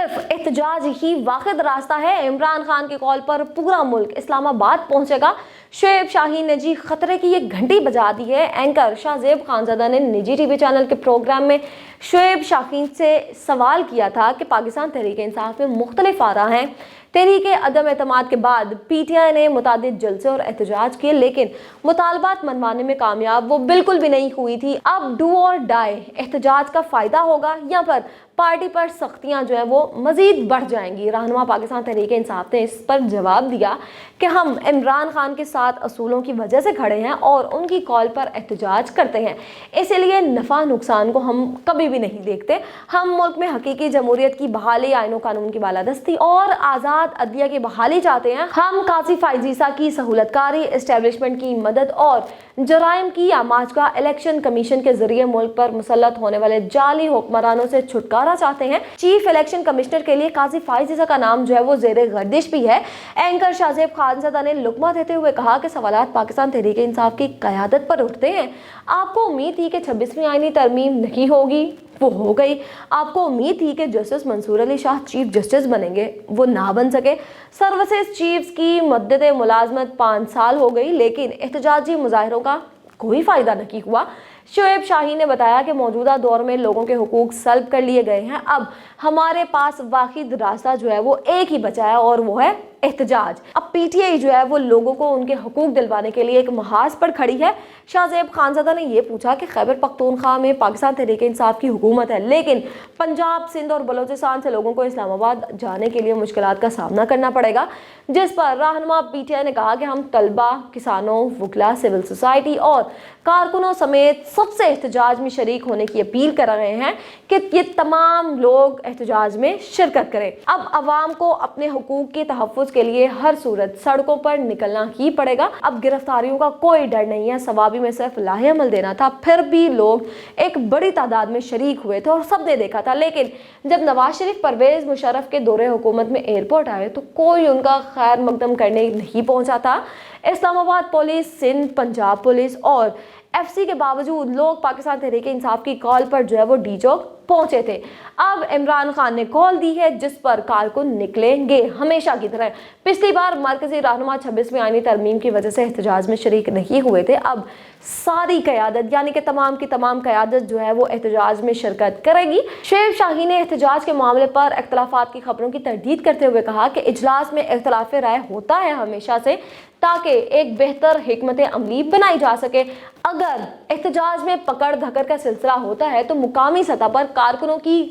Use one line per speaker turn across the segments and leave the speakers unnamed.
सिर्फ एहतजाज ही वाहिद रास्ता है। इमरान खान के कॉल पर पूरा मुल्क इस्लामाबाद पहुंचेगा। शोएब शाहीन ने जी खतरे की ये घंटी बजा दी है। एंकर शाहजेब खानज़ादा ने निजी टीवी चैनल के प्रोग्राम में शोएब शाहीन से सवाल किया था कि पाकिस्तान तहरीक इंसाफ में मुख्तलिफ आरा हैं। तहरीक अदम एतमाद के बाद PTI ने मुतादिद जलसे और एहतजाज किए, लेकिन मुतालबात मनवाने में कामयाब वो बिल्कुल भी नहीं हुई थी। अब डू और डाई एहतजाज का फ़ायदा होगा या फिर पार्टी पर सख्तियाँ जो है वो मज़ीद बढ़ जाएंगी। रहनुमा पाकिस्तान तहरीक इंसाफ ने इस पर जवाब दिया कि हम इमरान खान के साथ असूलों की वजह से खड़े हैं और उनकी कॉल पर एहतजाज करते हैं, इसीलिए नफ़ा नुकसान को हम कभी भी नहीं देखते। हम मुल्क में हकीकी जमहूरियत की बहाली, आईन कानून की बालादस्ती और आज़ाद अदलिया की बहाली चाहते हैं। हम काजी फाइज ईसा की सहूलतकारी, इस्टेब्लिशमेंट की मदद और जराइम की आमाज का इलेक्शन कमीशन के जरिए मुल्क पर मुसल्लत होने वाले जाली हुक्मरानों से छुटकारा चाहते हैं। चीफ इलेक्शन कमिश्नर के लिए काजी फाइज ईसा का नाम जो है वो ज़ेरे गर्दिश भी है। एंकर शाहजेब खानज़ादा ने लुकमा देते हुए कहा कि सवालात पाकिस्तान तहरीक इंसाफ की क़यादत पर उठते हैं। आपको उम्मीद थी कि 26वीं आईनी तरमीम नहीं होगी, वो हो गई। आपको उम्मीद थी कि justice Mansoor Ali Shah chief justice बनेंगे, वो ना बन सके। सर्विसेज चीफ्स की मुद्दत मुलाजमत 5 साल हो गई, लेकिन एहतजाजी मुजाहिरों का कोई फ़ायदा नहीं हुआ। शोएब शाहीन ने बताया कि मौजूदा दौर में लोगों के हुकूक सल्ब कर लिए गए हैं। अब हमारे पास वाहिद रास्ता जो है वो एक ही बचा है और वो है एहतजाज। अब PTI जो है वो लोगों को उनके हुकूक दिलवाने के लिए एक महाज पर खड़ी है। शाहजेब खानज़ादा ने यह पूछा कि खैबर पख्तूनख्वा में पाकिस्तान तहरीक इंसाफ की हुकूमत है, लेकिन पंजाब, सिंध और बलोचिस्तान से लोगों को इस्लामाबाद जाने के लिए मुश्किलात का सामना करना पड़ेगा, जिस पर रहनुमा PTI ने कहा कि हम तलबा, किसानों, वकला, सिविल सोसाइटी और कारकुनों समेत सबसे एहतजाज में शरीक होने की अपील कर रहे हैं कि ये तमाम लोग एहतजाज में शिरकत करें। अब अवाम को अपने हुकूक के तहफ़्फ़ुज़ के लिए हर सूरत सड़कों पर निकलना ही पड़ेगा। अब गिरफ्तारियों का कोई डर नहीं है। सवाबी में सिर्फ लाहे अमल देना था, फिर भी लोग एक बड़ी तादाद में शरीक हुए थे और सबने देखा था। लेकिन जब नवाज शरीफ परवेज़ मुशर्रफ के दौरे हुकूमत में एयरपोर्ट आए तो कोई उनका खैर मकदम करने नहीं पहुंचा था। इस्लामाबाद पुलिस, सिंध, पंजाब पुलिस और FC के बावजूद लोग पाकिस्तान तहरीक इंसाफ की कॉल पर जो है वो डी चौक पहुंचे थे। अब इमरान खान ने कॉल दी है जिस पर कारकुन निकलेंगे हमेशा की तरह। पिछली बार मरकजी रहनुमा 26वीं आईनी तरमीम की वजह से एहतजाज में शरीक नहीं हुए थे। अब सारी क़यादत यानी कि तमाम की तमाम क़यादत जो है वो एहतजाज में शिरकत करेगी। शोएब शाहीन ने एहतजाज के मामले पर इख्तलाफात की खबरों की तरदीद करते हुए कहा कि इजलास में इख्तलाफ राय होता है हमेशा से, ताकि एक बेहतर हिकमत अमली बनाई जा सके। अगर एहतजाज में पकड़ धकड़ का सिलसिला होता है तो मुकामी सतह पर कारकुनों की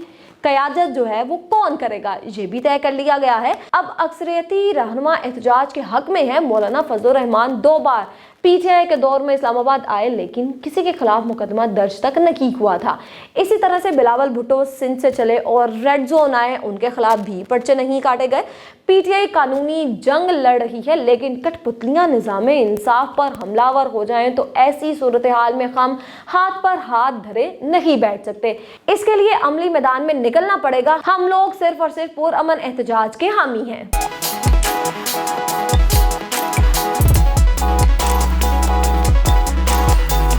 क़यादत जो है वो कौन करेगा, ये भी तय कर लिया गया है। अब अक्सरियती रहनुमा एहतजाज के हक में है। मौलाना फजलुर रहमान 2 बार PTI के दौर में इस्लामाबाद आए, लेकिन किसी के खिलाफ मुकदमा दर्ज तक नहीं हुआ था। इसी तरह से बिलावल भुट्टो सिंध से चले और रेड जोन आए, उनके खिलाफ भी पर्चे नहीं काटे गए। PTI कानूनी जंग लड़ रही है, लेकिन कठपुतलियां निज़ाम इंसाफ पर हमलावर हो जाएं तो ऐसी सूरत हाल में हम हाथ पर हाथ धरे नहीं बैठ सकते। इसके लिए अमली मैदान में निकलना पड़ेगा। हम लोग सिर्फ और सिर्फ पुरअमन एहतजाज के हामी हैं।